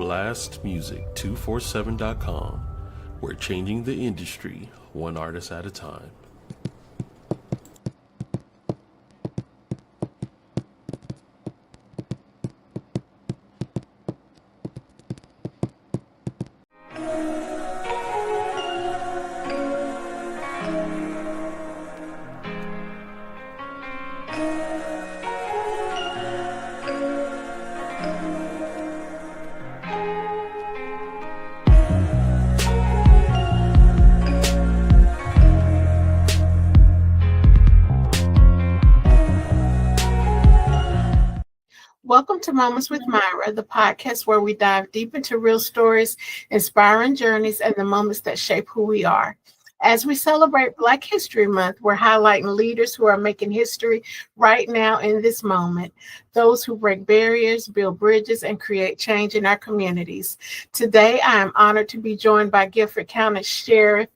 blastmusic247.com. We're changing the industry one artist at a time. Welcome to Moments with Myra, the podcast where we dive deep into real stories, inspiring journeys, and the moments that shape who we are. As we celebrate Black History Month, we're highlighting leaders who are making history right now in this moment, those who break barriers, build bridges, and create change in our communities. Today, I am honored to be joined by Guilford County Sheriff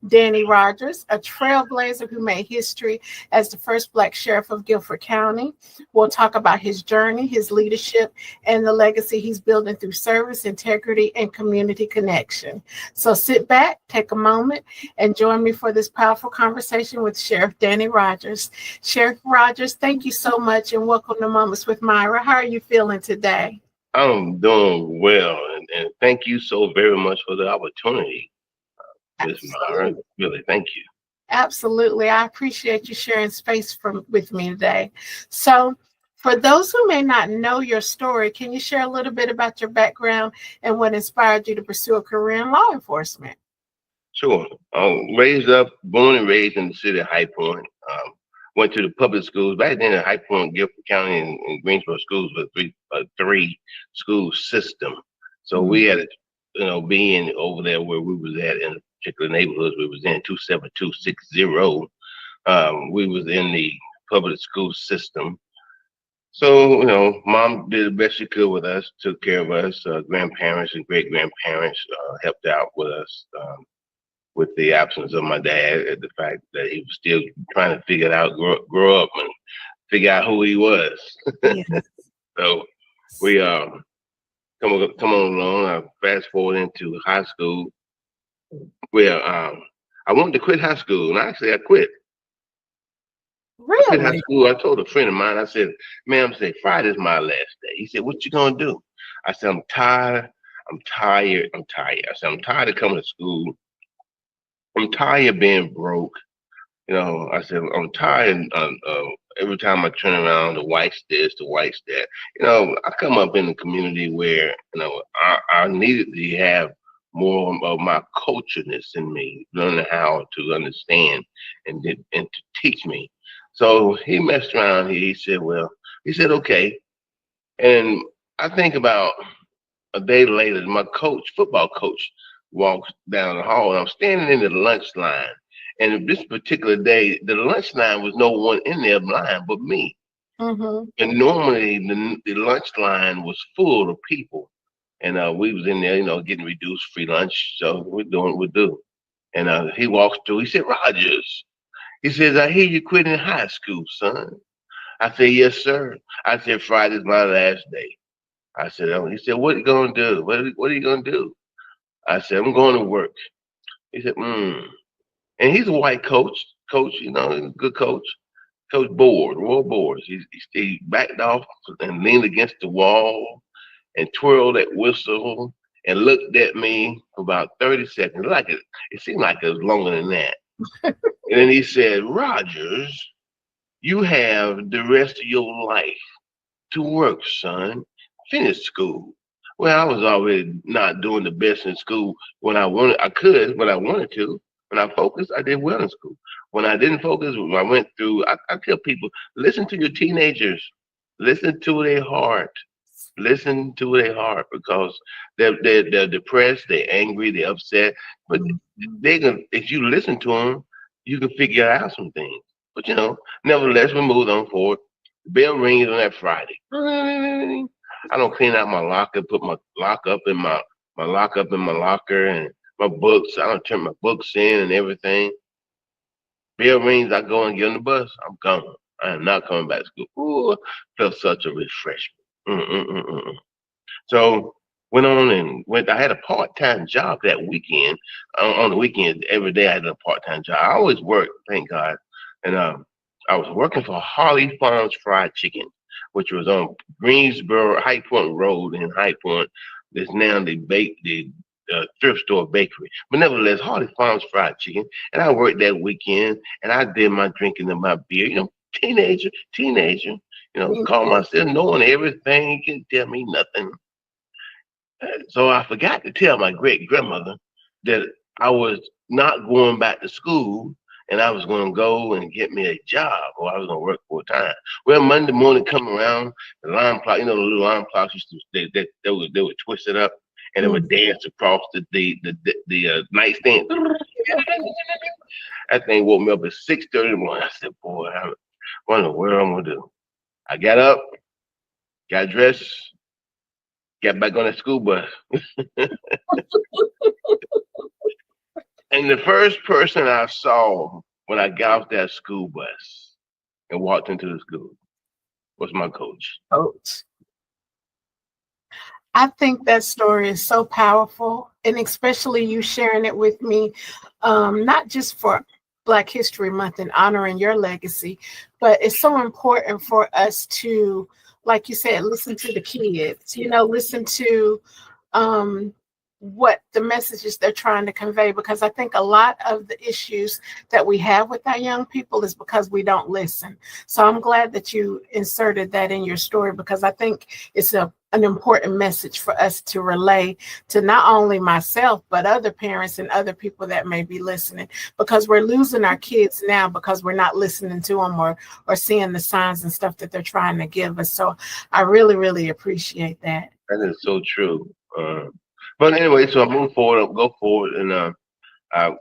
Danny Rogers, a trailblazer who made history as the first Black sheriff of Guilford County. We'll talk about his journey, his leadership, and the legacy he's building through service, integrity, and community connection. So sit back, take a moment, and join me for this powerful conversation with Sheriff Danny Rogers. Sheriff Rogers, thank you so much and welcome to Moments with Myra. How are you feeling today? I'm doing well, and thank you so very much for the opportunity, Ms. Myra. Really, thank you. Absolutely. I appreciate you sharing space with me today. So, for those who may not know your story, can you share a little bit about your background and what inspired you to pursue a career in law enforcement? Sure. Born and raised in the city of High Point. Went to the public schools. Back then in High Point, Guilford County, and Greensboro schools were three school system. So we had being over there where we was at in particular neighborhoods we was in 27260. We was in the public school system. So, mom did the best she could with us, took care of us. Grandparents and great grandparents helped out with us with the absence of my dad, and the fact that he was still trying to figure it out, grow up and figure out who he was. Yes. So we come on along. I fast forward into high school. Where I wanted to quit high school, and actually I quit. Really? I quit high school. I told a friend of mine, I said, "Ma'am, Friday's my last day." He said, "What you gonna do?" I said, "I'm tired. I'm tired. I said, "I'm tired of coming to school. I'm tired of being broke. I said, I'm tired every time I turn around, the white's this, the white's that. I come up in a community where, I needed to have more of my cultureness in me, learning how to understand and to teach me." So he messed around. He said, okay. And I think about a day later, my football coach, walks down the hall, and I'm standing in the lunch line. And this particular day, the lunch line was no one in there line but me. Mm-hmm. And normally the lunch line was full of people. And we was in there, getting reduced free lunch. So we're doing what we do. And he walks through. He said, "Rogers." He says, "I hear you quitting high school, son." I said, "Yes, sir." I said, "Friday's my last day." I said, "Oh." He said, "What are you going to do? What are you going to do?" I said, "I'm going to work." He said, And he's a white coach, good coach. Coach Roy Board. He backed off and leaned against the wall and twirled that whistle and looked at me for about 30 seconds. It seemed like it was longer than that. And then he said, "Rogers, you have the rest of your life to work, son. Finish school." Well, I was already not doing the best in school when I wanted. I could, but I wanted to. When I focused, I did well in school. When I didn't focus, when I went through, I tell people, listen to your teenagers. Listen to their heart. Listen to their heart, because they're depressed, they're angry, they're upset. But if you listen to them, you can figure out some things. But nevertheless, we moved on forward. The bell rings on that Friday. I don't clean out my locker, put my lockup in my locker and my books. I don't turn my books in and everything. Bell rings, I go and get on the bus. I'm gone. I am not coming back to school. Ooh, felt such a refreshment. So went on and went. I had a part-time job that weekend. On the weekend, every day I had a part-time job. I always worked, thank God. And I was working for Harley Farms Fried Chicken, which was on Greensboro High Point Road in High Point. There's now the thrift store bakery. But nevertheless, Harley Farms Fried Chicken. And I worked that weekend, and I did my drinking and my beer. Teenager. Call myself knowing everything, can tell me nothing. So I forgot to tell my great grandmother that I was not going back to school and I was going to go and get me a job or I was going to work full time. Well, Monday morning come around, the alarm clock, the little alarm clocks used to they would twist it up and it would dance across the nightstand. That thing woke me up at 6:30 in the morning. I said, boy, what in the world I'm gonna do? I got up, got dressed, got back on that school bus. And the first person I saw when I got off that school bus and walked into the school was my coach. I think that story is so powerful, and especially you sharing it with me, not just for Black History Month and honoring your legacy, but it's so important for us to, like you said, listen to the kids, listen to what the messages they're trying to convey, because I think a lot of the issues that we have with our young people is because we don't listen. So I'm glad that you inserted that in your story, because I think it's an important message for us to relay to not only myself, but other parents and other people that may be listening, because we're losing our kids now because we're not listening to them or seeing the signs and stuff that they're trying to give us. So I really, really appreciate that. That is so true. But anyway, so I move forward, go forward, and I've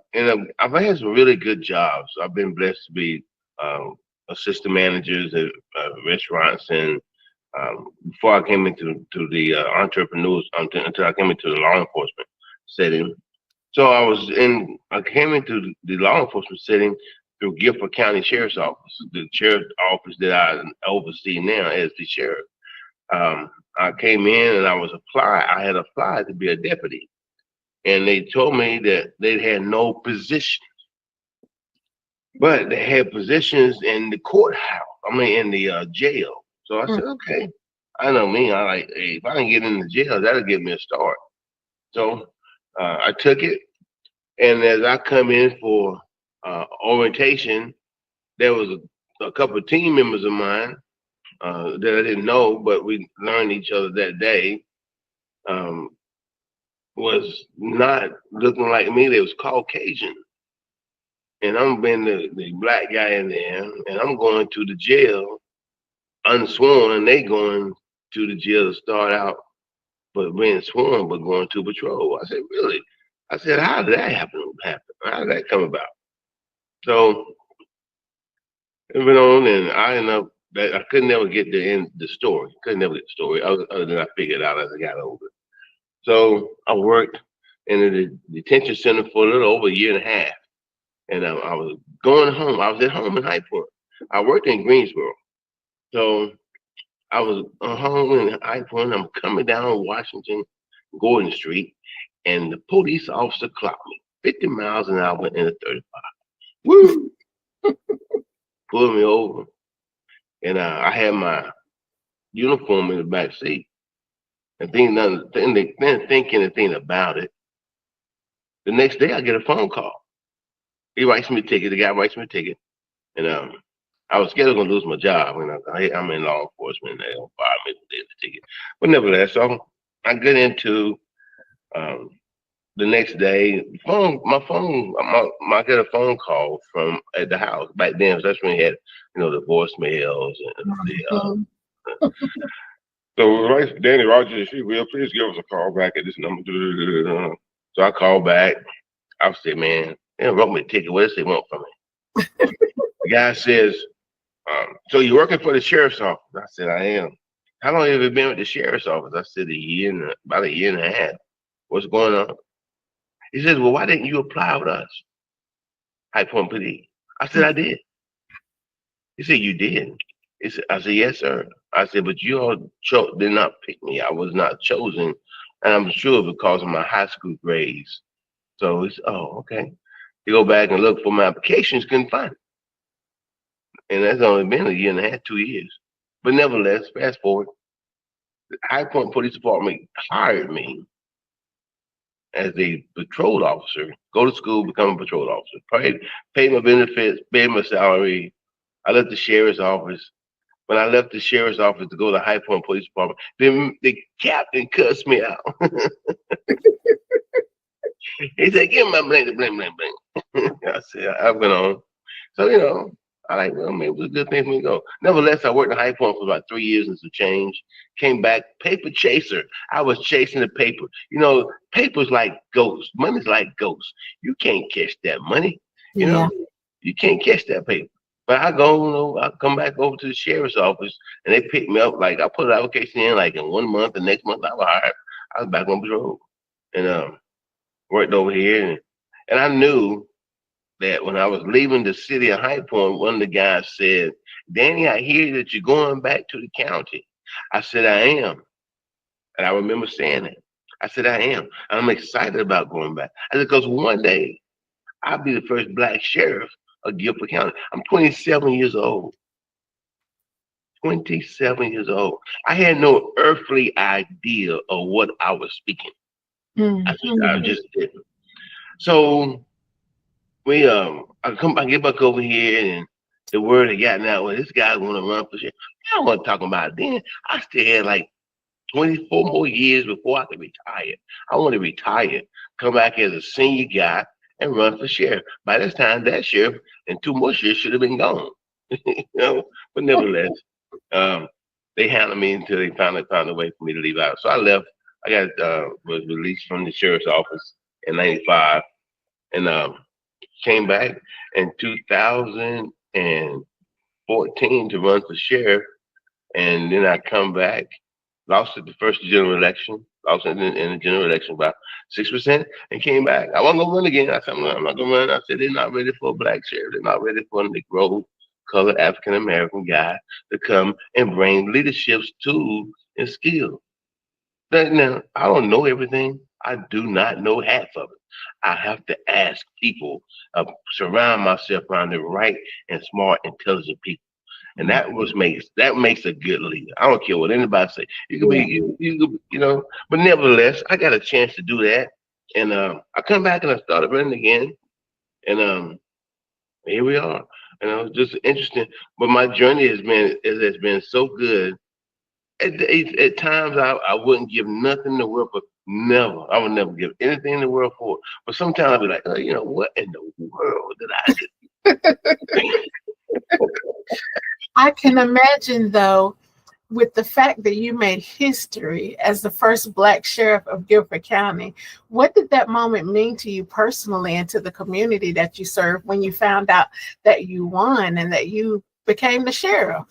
had some really good jobs. I've been blessed to be assistant managers at restaurants, and before I came into the entrepreneurs, until I came into the law enforcement setting. So I came into the law enforcement setting through Guilford County Sheriff's Office, the sheriff's office that I oversee now as the sheriff. I came in and I had applied to be a deputy. And they told me that they had no positions, but they had positions in the courthouse, in the jail. So I said, okay, I know me. Hey, if I can get in the jail, that'll give me a start. So I took it. And as I come in for orientation, there was a couple of team members of mine that I didn't know, but we learned each other that day, was not looking like me. They was Caucasian. And I'm being the black guy in there, and I'm going to the jail unsworn, and they going to the jail to start out, but being sworn, but going to patrol. I said, really? I said, how did that happen? How did that come about? So it went on, and I ended up that I could never get the end the story. Couldn't never get the story other than I figured out as I got older. So I worked in the detention center for a little over a year and a half, and I was going home. I was at home in High Point. I worked in Greensboro, so I was home in High Point. I'm coming down Washington, Gordon Street, and the police officer clocked me 50 miles an hour in a 35. Woo! Pulled me over, and I had my uniform in the back seat. And thinking anything about it, the next day I get a phone call. He writes me a ticket. The guy writes me a ticket, and I was scared I was gonna lose my job. I'm in law enforcement, and they don't fire me for the ticket. But nevertheless, so I get into the next day. I get a phone call from at the house. Back then, that's when we had the voicemails and the. So Danny Rogers, if you will, please give us a call back at this number. So I called back. I said, man, they wrote me a ticket. What does they want from me? The guy says, so you're working for the sheriff's office? I said, I am. How long have you been with the sheriff's office? I said, about a year and a half. What's going on? He says, well, why didn't you apply with us? High Point PD. I said, I did. He said, you did? I said, yes, sir. I said, but you all did not pick me. I was not chosen And I'm sure because of my high school grades. So it's, oh, okay. You go back and look for my applications, couldn't find it. And that's only been a year and a half, 2 years. But nevertheless, fast forward, the High Point Police Department hired me as a patrol officer, go to school, become a patrol officer, pay my benefits, pay my salary. I left the sheriff's office. When I left the sheriff's office to go to the High Point Police Department, then the captain cussed me out. He said, "Give me my blank, blank, blank, blank." I said, I went on. So, I like, well, maybe it was a good thing for me to go. Nevertheless, I worked at High Point for about 3 years and some change. Came back, paper chaser. I was chasing the paper. Paper's like ghosts. Money's like ghosts. You can't catch that money. You Yeah. know, you can't catch that paper. But I go, I come back over to the sheriff's office and they pick me up. Like I put an application in like in 1 month. The next month I was hired. I was back on patrol and worked over here. And I knew that when I was leaving the city of High Point, one of the guys said, "Danny, I hear that you're going back to the county." I said, "I am." And I remember saying that. I said, "I am. I'm excited about going back." I said, because one day I'll be the first black sheriff of Guilford County. I'm 27 years old. 27 years old. I had no earthly idea of what I was speaking. I just didn't. So I get back over here and the word had gotten out, well, this guy's gonna run for shit. I don't want to talk about it then. I still had like 24 more years before I could retire. I want to retire, come back as a senior guy and run for sheriff. By this time, that sheriff and 2 more sheriffs should have been gone. But nevertheless, um, they handled me until they finally found a way for me to leave out. So I left. I was released from the sheriff's office in '95 and came back in 2014 to run for sheriff. And then I come back, lost at the first general election, lost in the general election by 6%, and came back. I wasn't gonna run again. I said, I'm not gonna run. I said, they're not ready for a black sheriff. They're not ready for a Negro, colored African American guy to come and bring leadership tools and skills. Now, I don't know everything. I do not know half of it. I have to ask people, surround myself around the right and smart, intelligent people. And that makes a good leader. I don't care what anybody say. You could be but nevertheless, I got a chance to do that. And I come back and I started running again. And here we are. It's just interesting. But my journey has been so good. At times I wouldn't give nothing in the world for never. I would never give anything in the world for it. But sometimes I'd be like, oh, what in the world did I do? I can imagine, though, with the fact that you made history as the first Black sheriff of Guilford County, what did that moment mean to you personally and to the community that you served when you found out that you won and that you became the sheriff?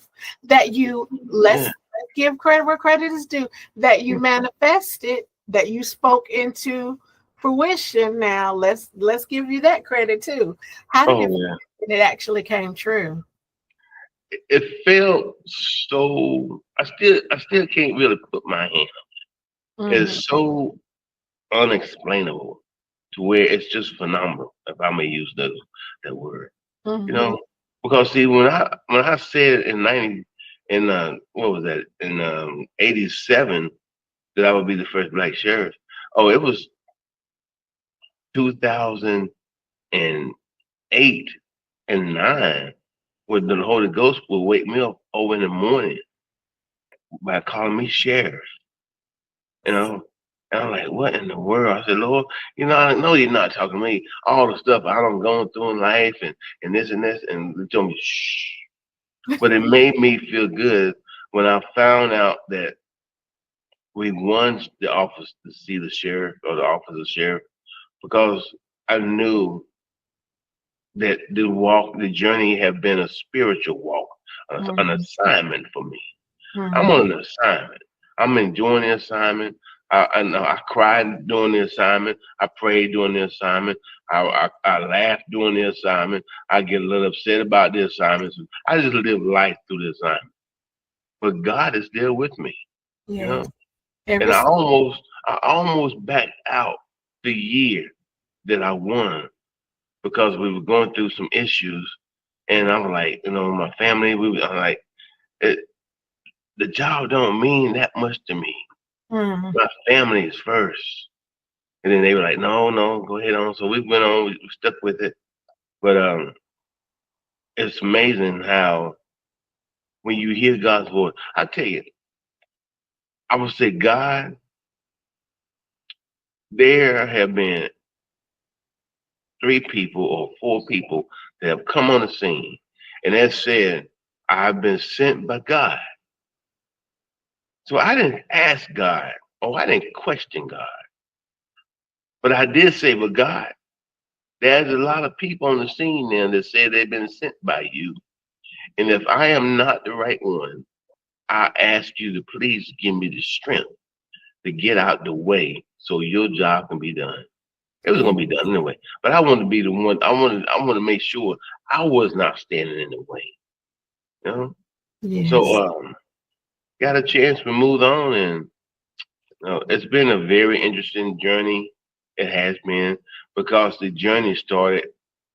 That you, let's give credit where credit is due, that you manifested, that you spoke into fruition. Now, let's give you that credit too. How did it actually came true? It felt so. I still can't really put my hand on it. It's so unexplainable to where it's just phenomenal, if I may use that word. Because see, when I said what was that, in '87 that I would be the first black sheriff. Oh, it was 2008 and 9 when the Holy Ghost would wake me up over in the morning by calling me sheriff. And I'm like, what in the world? I said, Lord, I know you're not talking to me. All the stuff I'm going through in life and this and this. And they told me, shh. But it made me feel good when I found out that we won the office to see the sheriff or the office of sheriff, because I knew that the journey had been a spiritual walk, an assignment for me. I'm on an assignment. I'm enjoying the assignment. I cried during the assignment. I prayed during the assignment. I laughed during the assignment. I get a little upset about the assignments. I just live life through the assignment. But God is there with me. And I I almost backed out the year that I won because we were going through some issues, and I'm like, my family, I'm like, it, the job don't mean that much to me. Mm. My family is first. And then they were like, no, no, go ahead on. So we went on, we stuck with it. But it's amazing how when you hear God's voice, I tell you, I would say, God, there have been 3 people or 4 people that have come on the scene and have said, I've been sent by God. So I didn't ask God, or I didn't question God. But I did say, well, God, there's a lot of people on the scene now that say they've been sent by you. And if I am not the right one, I ask you to please give me the strength to get out the way so your job can be done. It was Yeah. gonna be done anyway. But I want to be the one. I want to make sure I was not standing in the way. You know. Yes. So got a chance to move on, and it's been a very interesting journey. It has been because the journey started.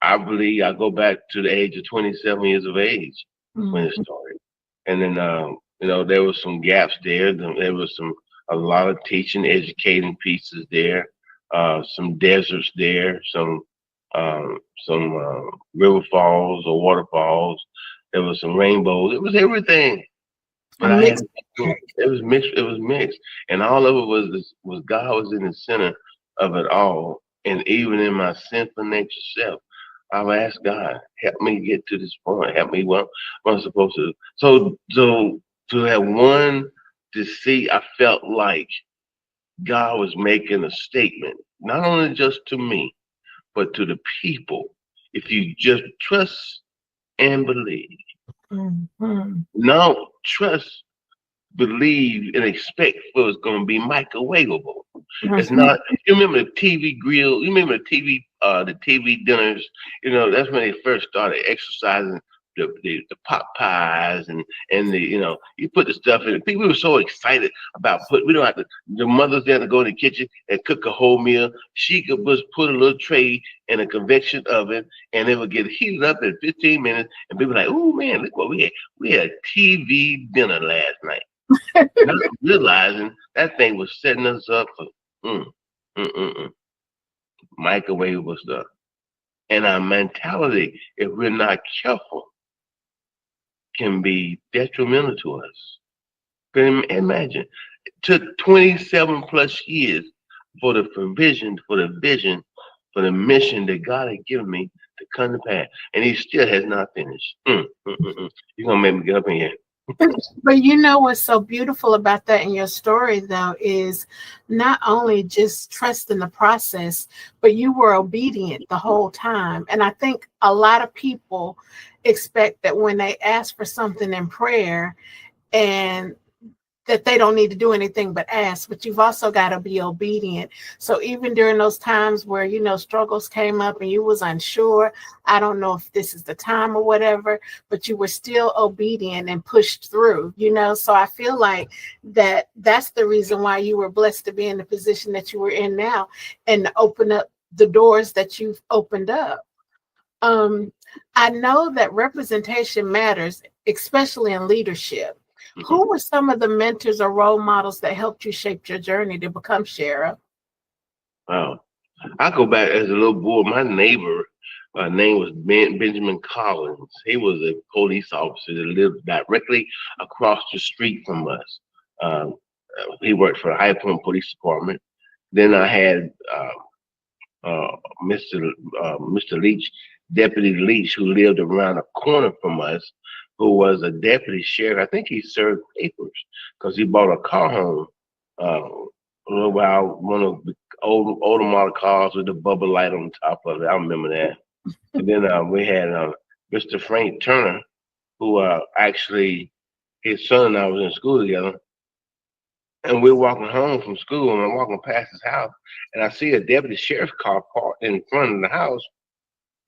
I believe I go back to the age of 27 years of age when it Mm. started, and then there was some gaps there. There was a lot of teaching, educating pieces there. Some deserts there, some river falls or waterfalls. There was some rainbows. It was everything. A But I had mixed bag. it was mixed. It was mixed, and all of it was God was in the center of it all. And even in my sinful nature self, I've asked God, help me get to this point. Help me what I'm supposed to do. So to have won to see, I felt like God was making a statement, not only just to me, but to the people. If you just trust and believe, Mm. now trust, believe, and expect for it's going to be microwavable. It's Mm. not. You remember the TV grill? You remember the TV dinners? That's when they first started exercising the pot pies and you put the stuff in. People were so excited about we don't have to. The mothers there to go in the kitchen and cook a whole meal. She could just put a little tray in a convection oven and it would get heated up in 15 minutes. And people were like, oh man, look what we had. We had a TV dinner last night. Not realizing that thing was setting us up for mm, mm, mm, mm, microwavable stuff. And our mentality, if we're not careful, can be detrimental to us. Can imagine, it took 27 plus years for the provision, for the vision, for the mission that God had given me to come to pass, and He still has not finished. You're gonna make me get up in here. But you know what's so beautiful about that in your story, though, is not only just trusting the process, but you were obedient the whole time. And I think a lot of people expect that when they ask for something in prayer and that they don't need to do anything but ask, but you've also got to be obedient. So even during those times where, struggles came up and you was unsure, I don't know if this is the time or whatever, but you were still obedient and pushed through, So I feel like that's the reason why you were blessed to be in the position that you were in now and to open up the doors that you've opened up. I know that representation matters, especially in leadership. Mhm. Who were some of the mentors or role models that helped you shape your journey to become sheriff? Wow. I go back as a little boy. My neighbor, name was Benjamin Collins. He was a police officer that lived directly across the street from us. Um, he worked for the High Point Police Department. Then I had uh, Mr. Mr. Leach, Deputy Leach, who lived around the corner from us, who was a deputy sheriff. I think he served papers because he bought a car home. A little while, one of the older model cars with the bubble light on top of it. I remember that. And then we had Mr. Frank Turner, who actually his son and I was in school together. And we're walking home from school, and I'm walking past his house, and I see a deputy sheriff car parked in front of the house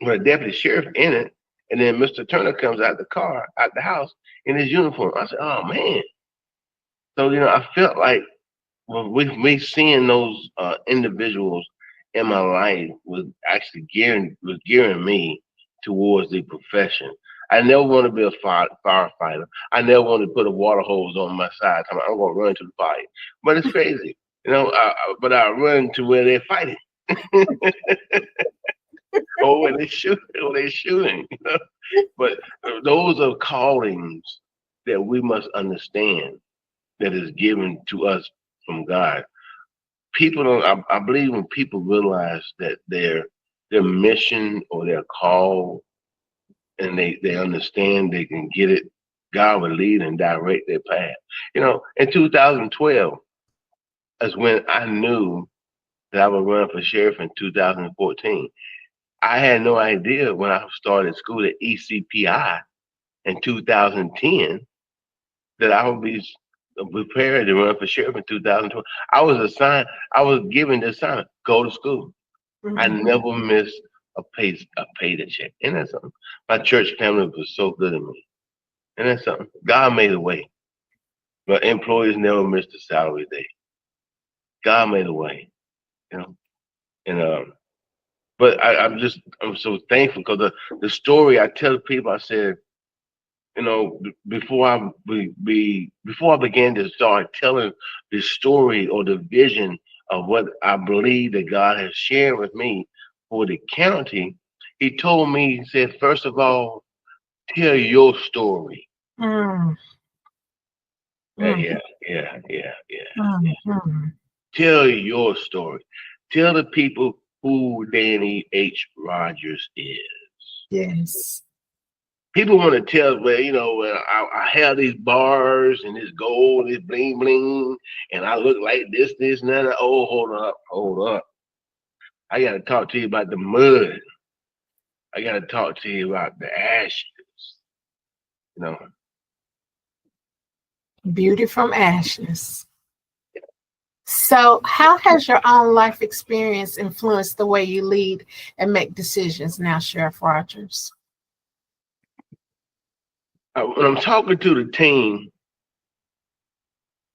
with a deputy sheriff in it. And then Mr. Turner comes out the house in his uniform. I said, "Oh man!" So I felt like me seeing those individuals in my life was actually gearing me towards the profession. I never want to be a firefighter. I never want to put a water hose on my side. I'm going to run to the fire. But it's crazy, but I run to where they're fighting or when they're shooting. But those are callings that we must understand that is given to us from God. People don't. I believe when people realize that their mission or their call, and they understand they can get it, God will lead and direct their path. In 2012 is when I knew that I would run for sheriff in 2014. I had no idea when I started school at ECPI in 2010 that I would be prepared to run for sheriff in 2012. I was given the assignment, go to school. I Mhm. never missed a paycheck. And that's something. My church family was so good to me. And that's something. God made a way. My employees never missed a salary day. God made a way, you know. And but I'm so thankful because the story I tell people, I said, before I began to start telling the story or the vision of what I believe that God has shared with me for the county, he told me, he said, first of all, tell your story. Mm, Yeah, mm, yeah, yeah, yeah, yeah. mm, mm. Tell your story. Tell the people who Danny H. Rogers is. Yes. People want to tell, well, I have these bars and this gold, this bling bling, and I look like this, and that. Oh, hold up. I got to talk to you about the mud. I got to talk to you about the ashes. You know, Beauty from ashes. So, how has your own life experience influenced the way you lead and make decisions now, Sheriff Rogers? when I'm talking to the team,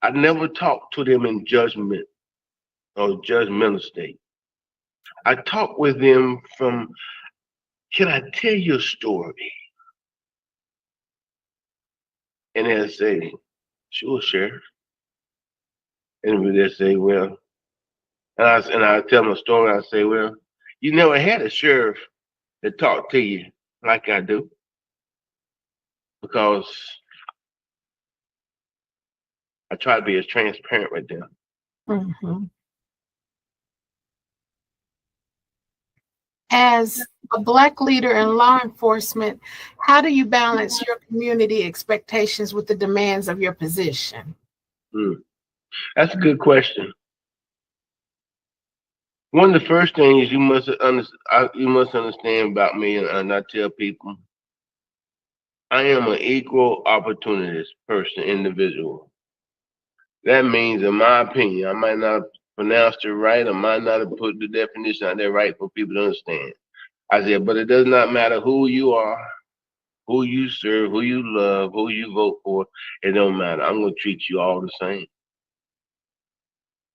I never talk to them in judgment or judgmental state. I talk with them from, can I tell you a story? And they'll say, sure, Sheriff. And they'll say, well, and I tell them a story. I say, well, you never had a sheriff that talk to you like I do because I try to be as transparent with them. Mhm. As a Black leader in law enforcement, how do you balance your community expectations with the demands of your position? Hmm. That's a good question. One of the first things you must understand about me, and I tell people, I am an equal opportunist person, individual. That means, in my opinion, I might not have pronounced it right, I might not have put the definition out there right for people to understand. I said, but it does not matter who you are, who you serve, who you love, who you vote for. It don't matter. I'm gonna treat you all the same.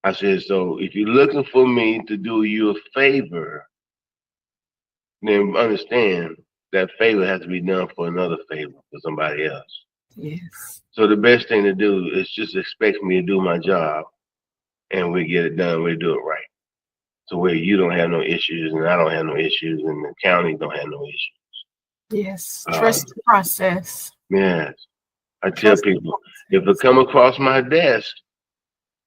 I said, so if you're looking for me to do you a favor, then understand that favor has to be done for another favor for somebody else. Yes. So the best thing to do is just expect me to do my job, and we get it done. We do it right. So where you don't have no issues, and I don't have no issues, and the county don't have no issues. Yes. Uh, Trust the process. yes, I tell Trust the people if it process. come across my desk,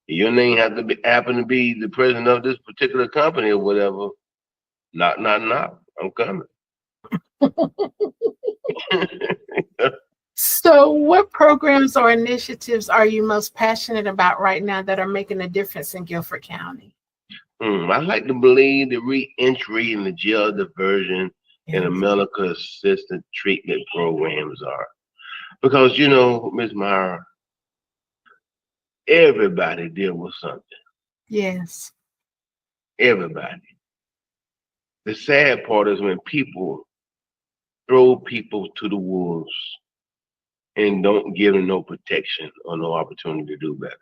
your name happen to be the president of this particular company or whatever. Not. I'm coming. So, what programs or initiatives are you most passionate about right now that are making a difference in Guilford County? I like to believe the re-entry and the jail diversion and the Yes. medical assistant treatment programs are. Because Miss Myra, everybody deal with something. Yes. Everybody. The sad part is when people throw people to the wolves and don't give them no protection or no opportunity to do better.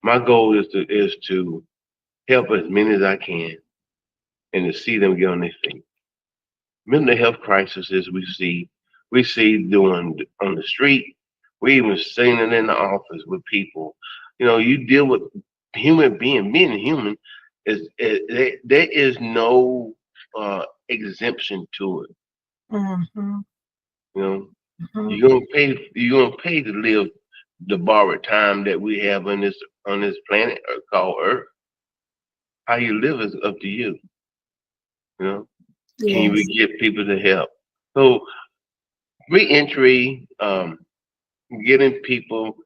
My goal is to help as many as I can and to see them get on their feet. Mental health crises we see doing on the street. We even seen it in the office with people. You deal with human being human there is no exemption to it. Mm-hmm. You know, Mm-hmm. you're gonna pay to live the borrowed time that we have on this planet called Earth. How you live is up to you. You know, can we Yes. get people to help? So reentry, getting people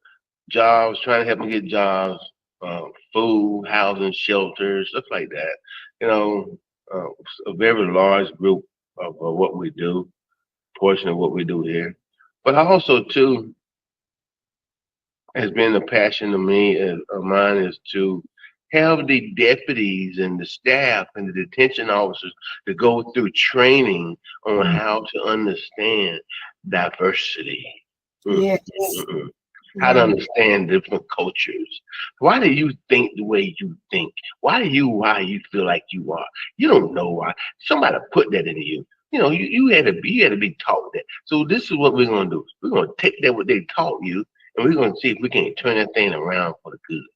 jobs, trying to help them get jobs, food, housing, shelter, stuff like that. You know, uh, a very large group of what we do, portion of what we do here. But also too has been a passion of mine is to have the deputies and the staff and the detention officers to go through training on how to understand diversity. Mm, Yes. mm, mm. How to Yeah. understand different cultures. Why do you think the way you think? Why you feel like you are? You don't know why. Somebody put that into you. You had to be taught that. So this is what we're gonna do. We're gonna take that what they taught you, and we're gonna see if we can turn that thing around for the good.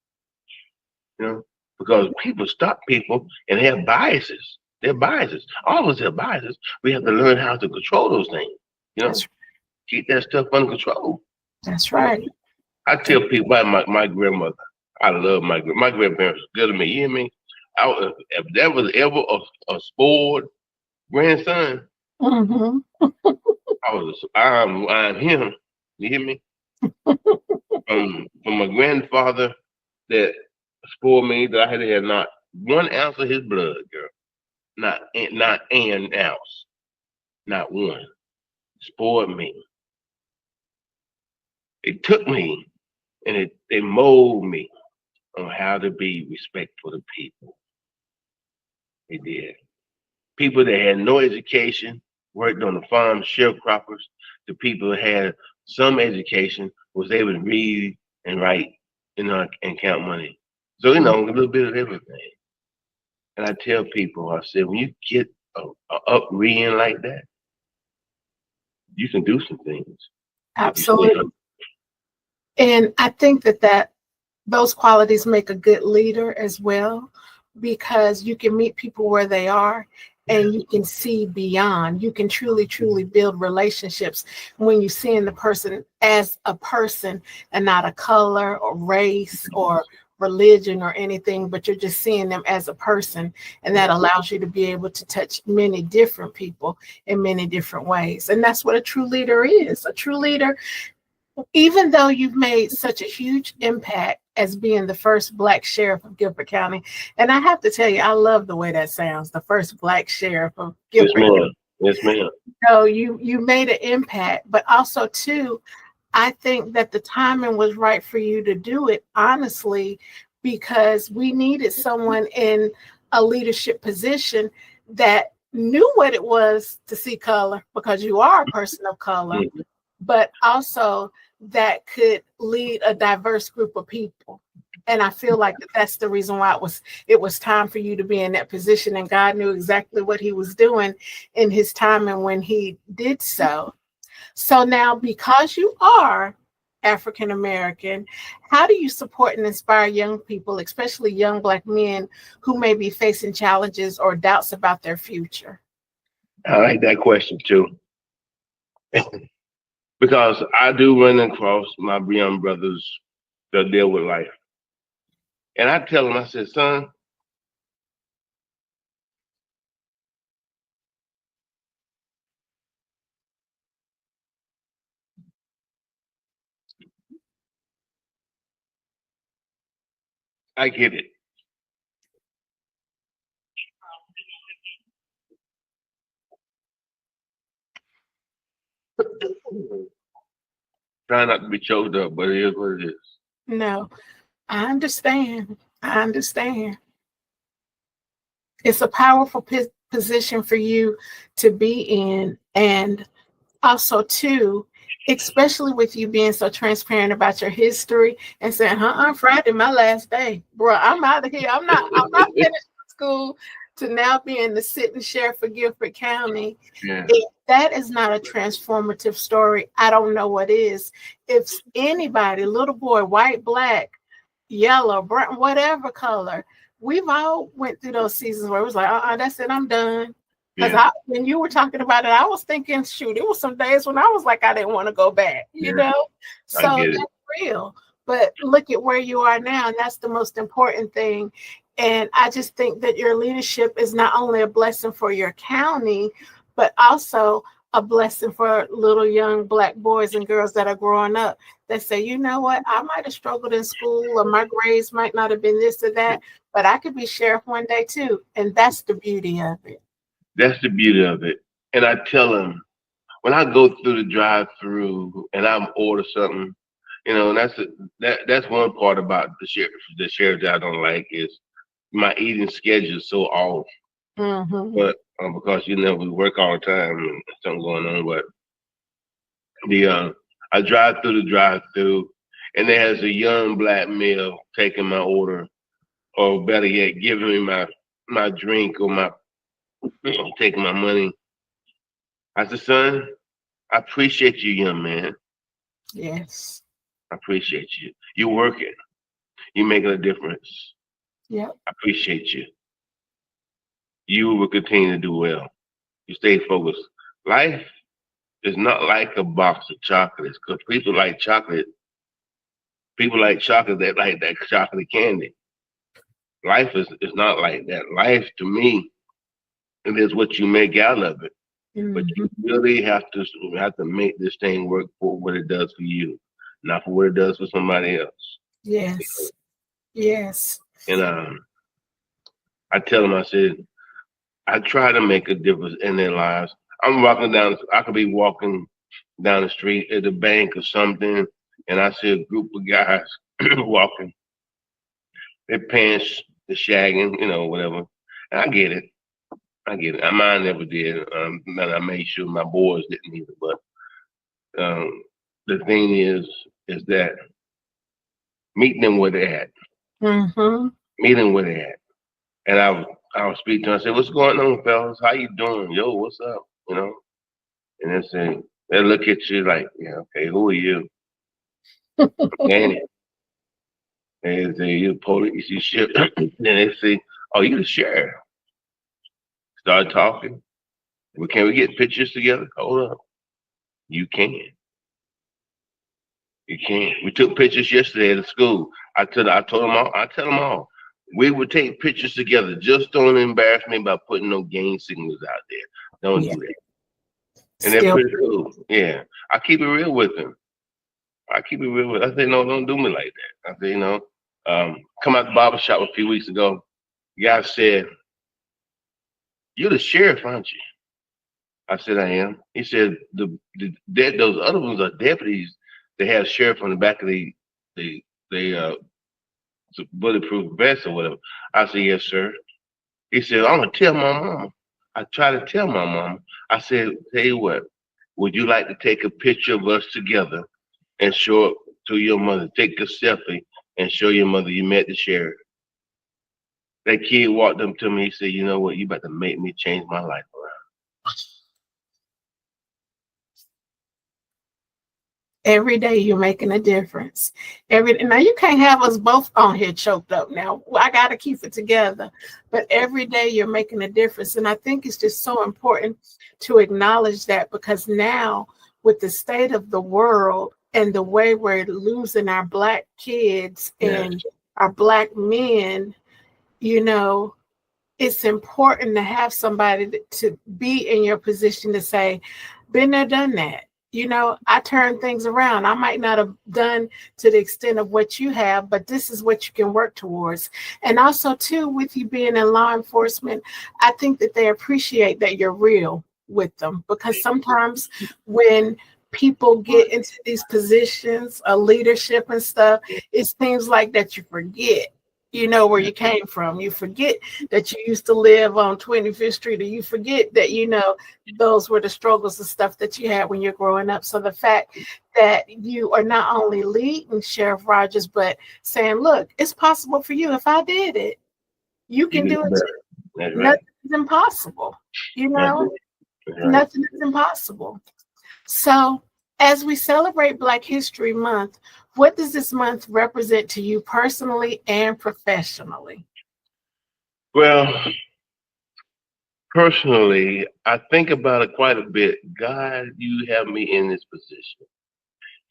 You know, because people stop people and they have biases. They're biases. All of us have biases. We have to learn how to control those things. You know, That's keep that stuff under control. that's You know, right. I tell people about my grandmother. I love my grandparents. Was good to me. You hear me? If there was ever a spoiled grandson, Mm-hmm. I'm him. You hear me? From my grandfather that spoiled me, that I had to have not 1 ounce of his blood, girl. Not an ounce. Not one. Spoiled me. It took me and they molded me on how to be respectful to people. They did. People that had no education, worked on the farm, sharecroppers, the people that had some education, was able to read and write, and count money. So, a little bit of everything. And I tell people, I said, when you get a upbringing like that, you can do some things. If you stay Absolutely. And I think that those qualities make a good leader as well, because you can meet people where they are and you can see beyond. You can truly build relationships when you're seeing the person as a person and not a color or race or religion or anything, but you're just seeing them as a person. And that allows you to be able to touch many different people in many different ways. And that's what a true leader is. A true leader, even though you've made such a huge impact as being the first Black sheriff of Guilford County. And I have to tell you, I love the way that sounds, the first Black sheriff of yes, Guilford County. ma'am. Yes, ma'am. So you made an impact, but also too, I think that the timing was right for you to do it, honestly, because we needed someone in a leadership position that knew what it was to see color, because you are a person of color, Mhm. but also that could lead a diverse group of people. And I feel like that's the reason why it was time for you to be in that position, and God knew exactly what he was doing in his time and when he did so. So now, because you are African American, how do you support and inspire young people, especially young Black men who may be facing challenges or doubts about their future? I like that question too, because I do run across my young brothers that deal with life, and I tell them, I said, son, I get it. Try not to be choked up, but it is what it is. No, I understand. I understand. It's a powerful position for you to be in. And also, too, especially with you being so transparent about your history and saying, Friday, my last day. Bro, I'm out of here. I'm not finished school to now be in the sit and share for Guilford County. Yeah. If that is not a transformative story, I don't know what is. If anybody, little boy, white, black, yellow, brown, whatever color, we've all went through those seasons where it was like, that's it, I'm done. Because when you were talking about it, I was thinking, shoot, it was some days when I was like, I didn't want to go back, you know? So that's real. But look at where you are now, and that's the most important thing. And I just think that your leadership is not only a blessing for your county, but also a blessing for little young Black boys and girls that are growing up that say, you know what, I might have struggled in school or my grades might not have been this or that, but I could be sheriff one day too. And that's the beauty of it. That's the beauty of it. And I tell them, when I go through the drive-through and I'm order something, you know, and that's one part about the sheriff that I don't like is my eating schedule is so off. Mm-hmm. But because we work all the time and something going on. But I drive through the drive-through, and there's a young Black male taking my order, or better yet, giving me my drink or taking my money. I said, son, I appreciate you, young man. Yes. I appreciate you. You're working. You're making a difference. Yeah. I appreciate you. You will continue to do well. You stay focused. Life is not like a box of chocolates, because people like chocolate. People like chocolate that like that chocolate candy. Life is not like that. Life, to me, it is what you make out of it. Mm-hmm. But you really have to make this thing work for what it does for you, not for what it does for somebody else. Yes. Yes. And I tell them, I said, I try to make a difference in their lives. I could be walking down the street at the bank or something, and I see a group of guys walking. Their pants are shagging, whatever. And I get it. Mine never did. And I made sure my boys didn't either. But the thing is that meet them where they're at. Mm-hmm. Meet them where they're at. And I would speak to them. I said, "What's going on, fellas? How you doing? Yo, what's up?" And they look at you like, "Yeah, okay, who are you?" And they say, "You police, you ship." Then they say, "Oh, you the sheriff." Start talking. Well, can we get pictures together? Hold up. You can. You can. We took pictures yesterday at the school. I told them all. I tell them all. We would take pictures together. Just don't embarrass me by putting no gang signals out there. Don't do that. And they're pretty cool. Yeah. I keep it real with them. I say, no, don't do me like that. I say, come out the barber shop a few weeks ago. The guy said, "You're the sheriff, aren't you?" I said, "I am." He said, those other ones are deputies. They have sheriff on the back of the bulletproof vest or whatever. I said, "Yes, sir." He said, "I'm gonna tell my mama." I tried to tell my mama. I said, "Tell you what, would you like to take a picture of us together and show it to your mother? Take a selfie and show your mother you met the sheriff." That kid walked up to me. He said, "You know what? You about to make me change my life around." Every day you're making a difference. Now you can't have us both on here choked up. Now I got to keep it together, but every day you're making a difference. And I think it's just so important to acknowledge that, because now with the state of the world and the way we're losing our Black kids and our Black men, it's important to have somebody to be in your position to say, been there, done that. I turn things around. I might not have done to the extent of what you have, but this is what you can work towards. And also, too, with you being in law enforcement, I think that they appreciate that you're real with them, because sometimes when people get into these positions of leadership and stuff, it seems like that you forget You know where you came from. You forget that you used to live on 25th Street, or you forget that, those were the struggles and stuff that you had when you're growing up. So the fact that you are not only leading Sheriff Rogers, but saying, look, it's possible for you. If I did it, you You can do do it better. too. That's right. Nothing is impossible. That's it. That's right. Nothing is impossible. So, as we celebrate Black History Month, what does this month represent to you personally and professionally? Well, personally, I think about it quite a bit. God, you have me in this position.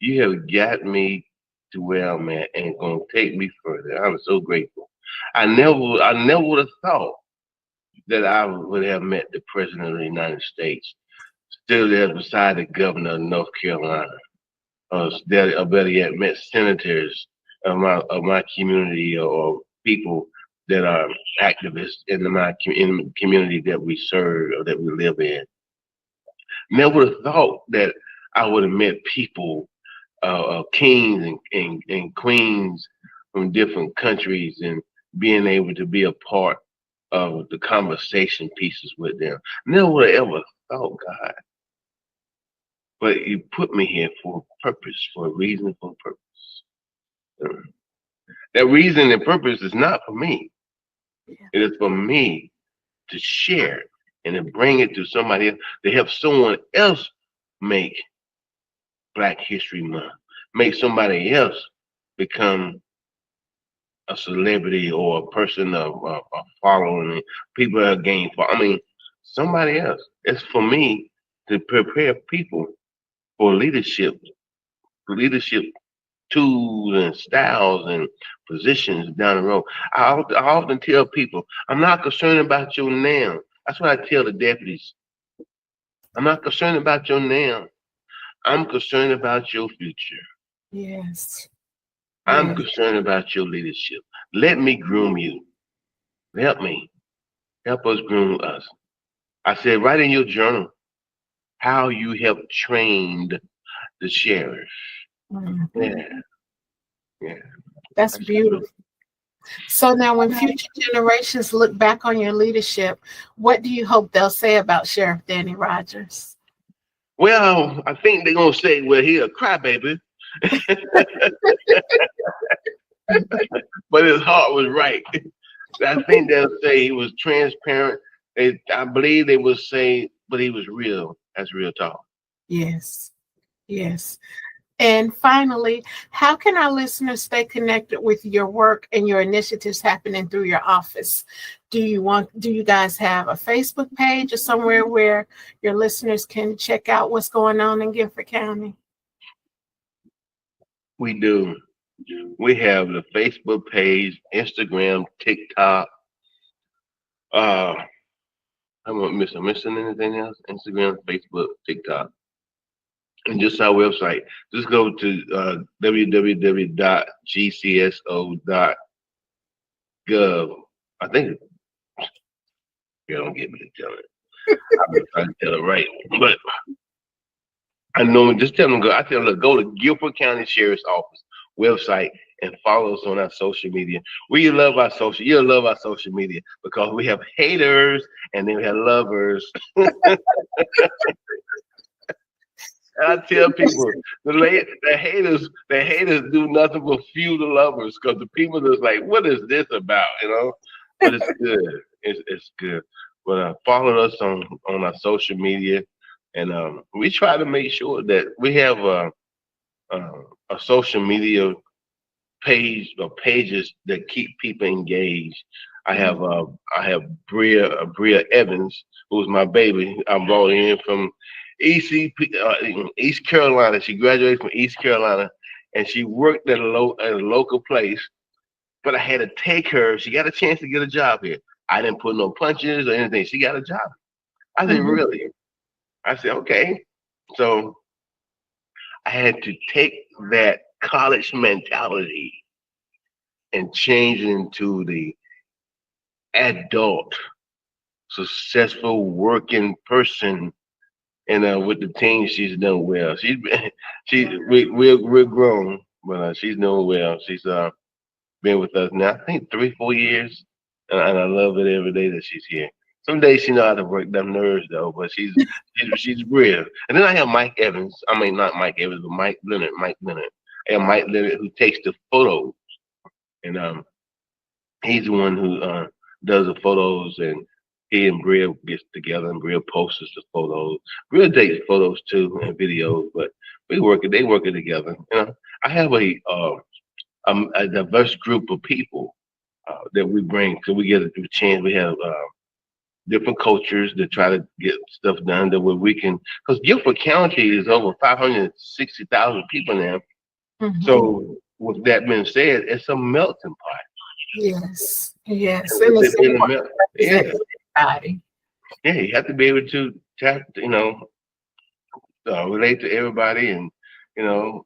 You have got me to where I'm at and going to take me further. I'm so grateful. I never would have thought that I would have met the President of the United States, still there beside the Governor of North Carolina, or better yet, met senators of my community, or people that are activists in the community that we serve or that we live in. Never would have thought that I would have met people, kings and queens from different countries, and being able to be a part of the conversation pieces with them. Never would have ever thought, God, but you put me here for a purpose, for a reason, for a purpose. Uh, That reason and purpose is not for me. It is for me to share and to bring it to somebody else, to help someone else make Black History Month, make somebody else become a celebrity or a person of following, people that gain I mean, somebody else. It's for me to prepare people for leadership tools and styles and positions down the road. I often tell people, I'm not concerned about your now. That's what I tell the deputies. I'm not concerned about your now. I'm concerned about your future. Yes. I'm Yes. concerned about your leadership. Let me groom you. Help me. Help us groom us. I said, write in your journal how you have trained the sheriff. Mhm. Yeah, yeah. That's That's good. beautiful. So now, when future generations look back on your leadership, what do you hope they'll say about Sheriff Danny Rogers? Well, I think they're gonna say, well, he a crybaby, but his heart was right. I think they'll say he was transparent. I believe they would say, but he was real. That's real talk. Yes. Yes. And finally, how can our listeners stay connected with your work and your initiatives happening through your office? Do you guys have a Facebook page or somewhere where your listeners can check out what's going on in Guilford County? We do. We have the Facebook page, Instagram, TikTok. Uh, I'm missing anything else? Instagram, Facebook, TikTok, and just our website. Just go to www.gcso.gov. I think you don't get me to tell it. I've been trying to tell it right, but I normally just tell them go. I tell them, look, go to Guilford County Sheriff's Office website and follow us on our social media. You'll love our social media because we have haters and then we have lovers. And I tell people the haters do nothing but fuel the lovers because the people that's like, what is this about? But it's good. It's good. But follow us on our social media, and we try to make sure that we have uh, a social media page or pages that keep people engaged. I Mhm. have uh, I have Bria Evans, who's my baby. I brought her in from East Carolina. She graduated from East Carolina, and she worked at a local place. But I had to take her. She got a chance to get a job here. I didn't put no punches or anything. She got a job. I said, Mhm. really? I said, okay. So I had to take that college mentality and change it into the adult, successful working person. And with the team, she's done well. She's been, we're grown, but she's doing well. been with us now, I think 3, 4 years, and I love it every day that she's here. Some days she know how to work them nerves though, but she's real. And then I have Mike Evans. I mean, not Mike Evans, but Mike Leonard. Mike Leonard. I have Mike Leonard who takes the photos, and he's the one who does the photos, and he and Bria gets together, and Bria posts the photos. Bria takes photos too and videos, but they work it together. I have a diverse group of people that we bring, so we get a chance. We have different cultures to try to get stuff done that where we can, because Guilford County is over 560,000 people now. Mhm. So with that being said, it's a melting pot. Yes, yes. And And with it's it being a important to represent everybody. yeah, you have to be able to tap, relate to everybody, and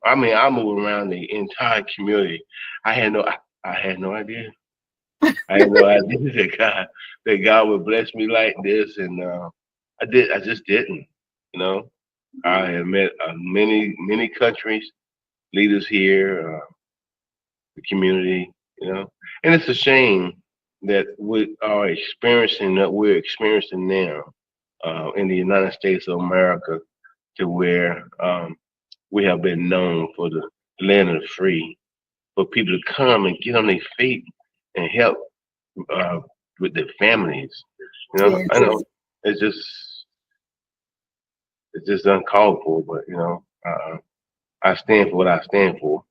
I mean, I move around the entire community. I had no, I had no idea. I had no idea that God would bless me like this, and I just didn't. You know, I have met many countries, leaders here, the community. And it's a shame that we're experiencing now in the United States of America, to where we have been known for the land of the free, for people to come and get on their feet and help uh, with their families. I Yes. know it's just uncalled for, but I stand for what I stand for.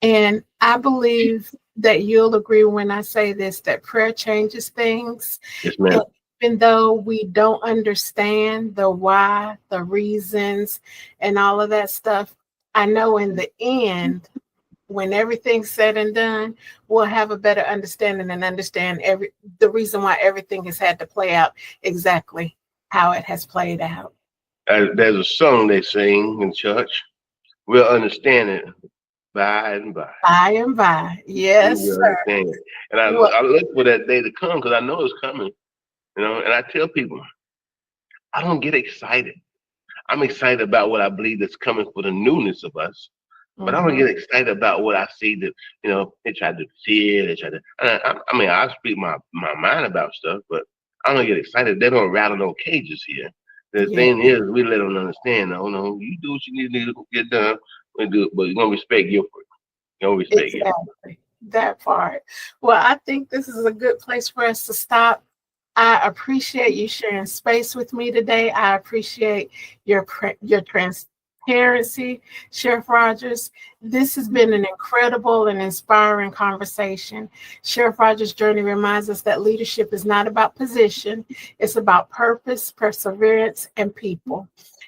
And I believe that you'll agree when I say this, that prayer changes things. Yes, ma'am. Even though we don't understand the why, the reasons, and all of that stuff, I know in the end, when everything's said and done, we'll have a better understanding and understand the reason why everything has had to play out exactly how it has played out. There's a song they sing in church. We'll understand it by and by. By and by. Yes, We will sir. understand it. And I look for that day to come, because I know it's coming. And I tell people, I don't get excited. I'm excited about what I believe that's coming for the newness of us. But I don't get excited about what I see that, they try to fear, they try to, I mean, I speak my mind about stuff, but I don't get excited. They don't rattle no cages here. The thing is, we let them understand, no, you do what you need to get done, we do it, but you're going to respect your fruit. You're going to respect Exactly. That part. Well, I think this is a good place for us to stop. I appreciate you sharing space with me today. I appreciate your transparency, Sheriff Rogers. This has been an incredible and inspiring conversation. Sheriff Rogers' journey reminds us that leadership is not about position, it's about purpose, perseverance, and people.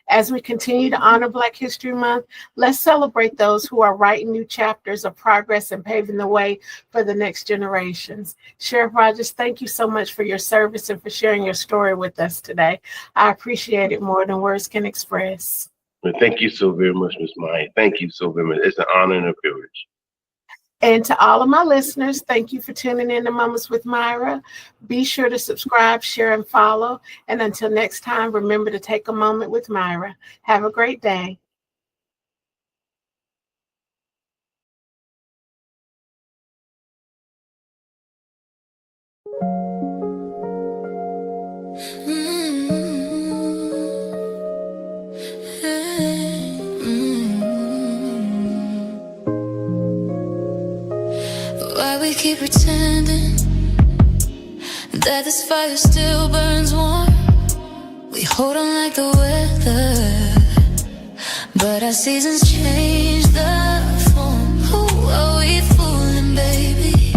As we continue to honor Black History Month, let's celebrate those who are writing new chapters of progress and paving the way for the next generations. Sheriff Rogers, thank you so much for your service and for sharing your story with us today. I appreciate it more than words can express. Well, thank you so very much, Ms. Maya. Thank you so very much. It's an honor and a privilege. And to all of my listeners, thank you for tuning in to Mamas with Myra. Be sure to subscribe, share, and follow. And until next time, remember to take a moment with Myra. Have a great day. Why we keep pretending that this fire still burns warm? We hold on like the weather, but our seasons change the form. Who are we fooling, baby?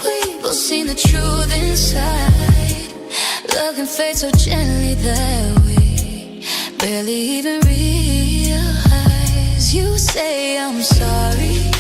We both seen the truth inside. Love can fade so gently that we barely even realize. You say I'm sorry,